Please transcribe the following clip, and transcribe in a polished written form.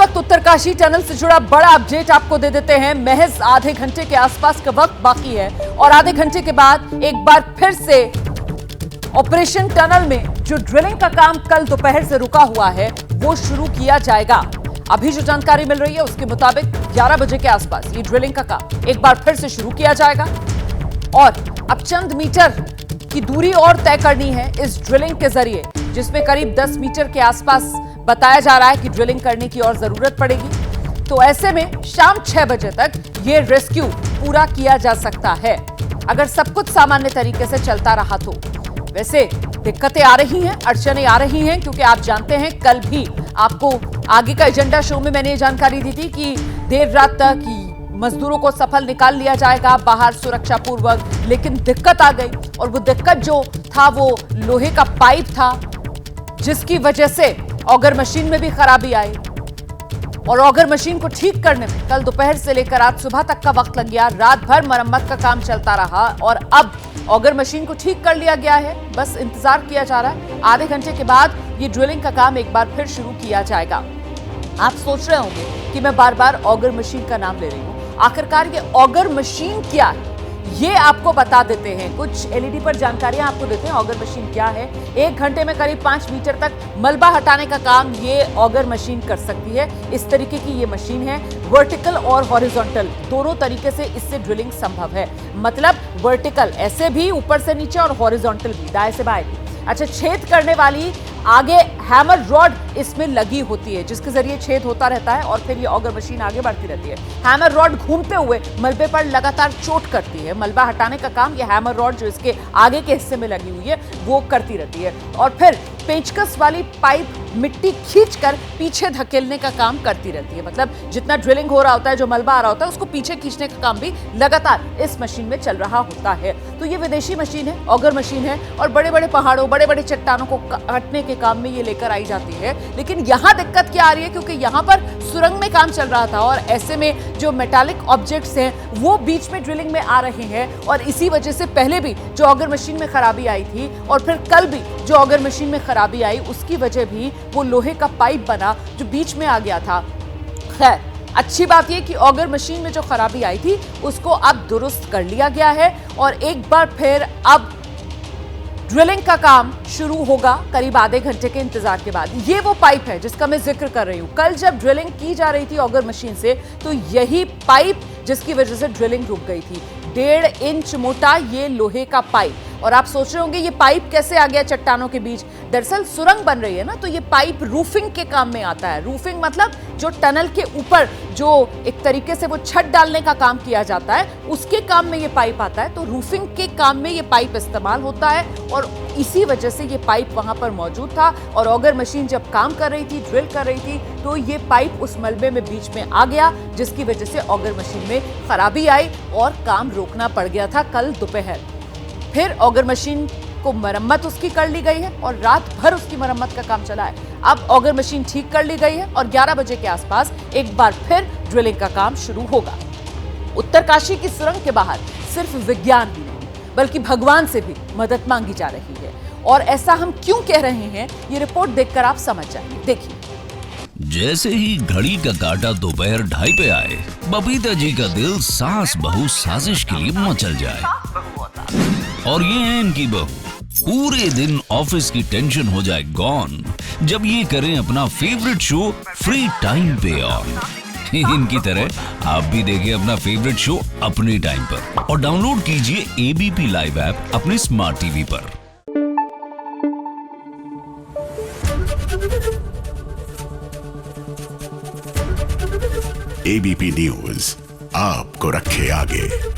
वक्त उत्तरकाशी टनल से जुड़ा बड़ा अपडेट आपको दे देते हैं। महज आधे घंटे के आसपास का वक्त बाकी है और आधे घंटे के बाद एक बार फिर से ऑपरेशन टनल में जो ड्रिलिंग का काम कल दोपहर से रुका हुआ है वो शुरू किया जाएगा। अभी जो जानकारी मिल रही है उसके मुताबिक 11 बजे के आसपास ये ड्रिलिंग का काम एक बार फिर से शुरू किया जाएगा और अब चंद मीटर की दूरी और तय करनी है इस ड्रिलिंग के जरिए, जिसमें करीब 10 मीटर के आसपास बताया जा रहा है कि ड्रिलिंग करने की और जरूरत पड़ेगी। तो ऐसे में शाम 6 बजे तक ये रेस्क्यू पूरा किया जा सकता है अगर सब कुछ सामान्य तरीके से चलता रहा तो। वैसे दिक्कतें आ रही हैं, अड़चनें आ रही हैं, क्योंकि आप जानते हैं कल भी आपको आगे का एजेंडा शो में मैंने ये जानकारी दी थी कि देर रात तक मजदूरों को सफल निकाल लिया जाएगा बाहर सुरक्षा पूर्वक, लेकिन दिक्कत आ गई और वो दिक्कत जो था वो लोहे का पाइप था, जिसकी वजह से ऑगर मशीन में भी खराबी आई और ऑगर मशीन को ठीक करने में कल दोपहर से लेकर आज सुबह तक का वक्त लग गया। रात भर मरम्मत का काम चलता रहा और अब ऑगर मशीन को ठीक कर लिया गया है, बस इंतजार किया जा रहा है। आधे घंटे के बाद ये ड्रिलिंग का काम एक बार फिर शुरू किया जाएगा। आप सोच रहे होंगे कि मैं बार बार ऑगर मशीन का नाम ले रही हूं, आखिरकार ये ऑगर मशीन क्या है ये आपको बता देते हैं। कुछ एलईडी पर जानकारियां आपको देते हैं ऑगर मशीन क्या है। 1 घंटे में करीब 5 मीटर तक मलबा हटाने का काम ये ऑगर मशीन कर सकती है। इस तरीके की ये मशीन है, वर्टिकल और हॉरिजॉन्टल दोनों तरीके से इससे ड्रिलिंग संभव है। मतलब वर्टिकल ऐसे भी ऊपर से नीचे और हॉरिजॉन्टल भी दाएं से बाएं भी। अच्छा, छेद करने वाली आगे हैमर रॉड इसमें लगी होती है जिसके जरिए छेद होता रहता है और फिर ये ऑगर मशीन आगे बढ़ती रहती है। हैमर रॉड घूमते हुए मलबे पर लगातार चोट करती है। मलबा हटाने का काम ये हैमर रॉड जो इसके आगे के हिस्से में लगी हुई है वो करती रहती है और फिर पेचकस वाली पाइप मिट्टी खींचकर पीछे धकेलने का काम करती रहती है। मतलब जितना ड्रिलिंग हो रहा होता है, जो मलबा आ रहा होता है, उसको पीछे खींचने का काम भी लगातार इस मशीन में चल रहा होता है। तो ये विदेशी मशीन है, ऑगर मशीन है और बड़े बड़े पहाड़ों, बड़े बड़े चट्टानों को काटने के काम में ये लेकर आई जाती है। लेकिन यहाँ दिक्कत क्या आ रही है, क्योंकि यहाँ पर सुरंग में काम चल रहा था और ऐसे में जो मेटालिक ऑब्जेक्ट्स हैं वो बीच में ड्रिलिंग में आ रहे हैं और इसी वजह से पहले भी जो ऑगर मशीन में खराबी आई थी और फिर कल भी जो ऑगर मशीन में खराबी आई उसकी वजह भी वो लोहे का पाइप बना जो बीच में आ गया था। खैर, अच्छी बात यह कि ऑगर मशीन में जो खराबी आई थी उसको अब दुरुस्त कर लिया गया है और एक बार फिर अब ड्रिलिंग का काम शुरू होगा करीब आधे घंटे के इंतजार के बाद। ये वो पाइप है जिसका मैं जिक्र कर रही हूं। कल जब ड्रिलिंग की जा रही थी ऑगर मशीन से तो यही पाइप जिसकी वजह से ड्रिलिंग रुक गई थी। 1.5 इंच मोटा ये लोहे का पाइप। और आप सोच रहे होंगे ये पाइप कैसे आ गया चट्टानों के बीच। दरअसल सुरंग बन रही है ना, तो ये पाइप रूफिंग के काम में आता है। रूफिंग मतलब जो टनल के ऊपर जो एक तरीके से वो छत डालने का काम किया जाता है उसके काम में ये पाइप आता है। तो रूफिंग के काम में ये पाइप इस्तेमाल होता है और इसी वजह से ये पाइप वहां पर मौजूद था और ऑगर मशीन जब काम कर रही थी, ड्रिल कर रही थी, तो ये पाइप उस मलबे में बीच में आ गया जिसकी वजह से ऑगर मशीन में खराबी आई और काम रोकना पड़ गया था कल दोपहर। फिर ऑगर मशीन को मरम्मत उसकी कर ली गई है और रात भर उसकी मरम्मत का काम चला है। अब ऑगर मशीन ठीक कर ली गई है और 11 बजे के आसपास एक बार फिर ड्रिलिंग का काम शुरू होगा। उत्तरकाशी की सुरंग के बाहर सिर्फ विज्ञान ही नहीं बल्कि भगवान से भी मदद मांगी जा रही है और ऐसा हम क्यों कह रहे हैं ये रिपोर्ट देखकर आप समझ जाएंगे। देखिए, जैसे ही घड़ी का काटा दोपहर 2:30 पे आए, बबीता जी का दिल सास बहू साजिश के लिए मचल जाए। और ये है इनकी बहू, पूरे दिन ऑफिस की टेंशन हो जाए गॉन जब ये करें अपना फेवरेट शो फ्री टाइम पे ऑन। इनकी तरह आप भी देखिए अपना फेवरेट शो अपने टाइम पर और डाउनलोड कीजिए एबीपी लाइव ऐप अपने स्मार्ट टीवी पर। एबीपी न्यूज आपको रखे आगे।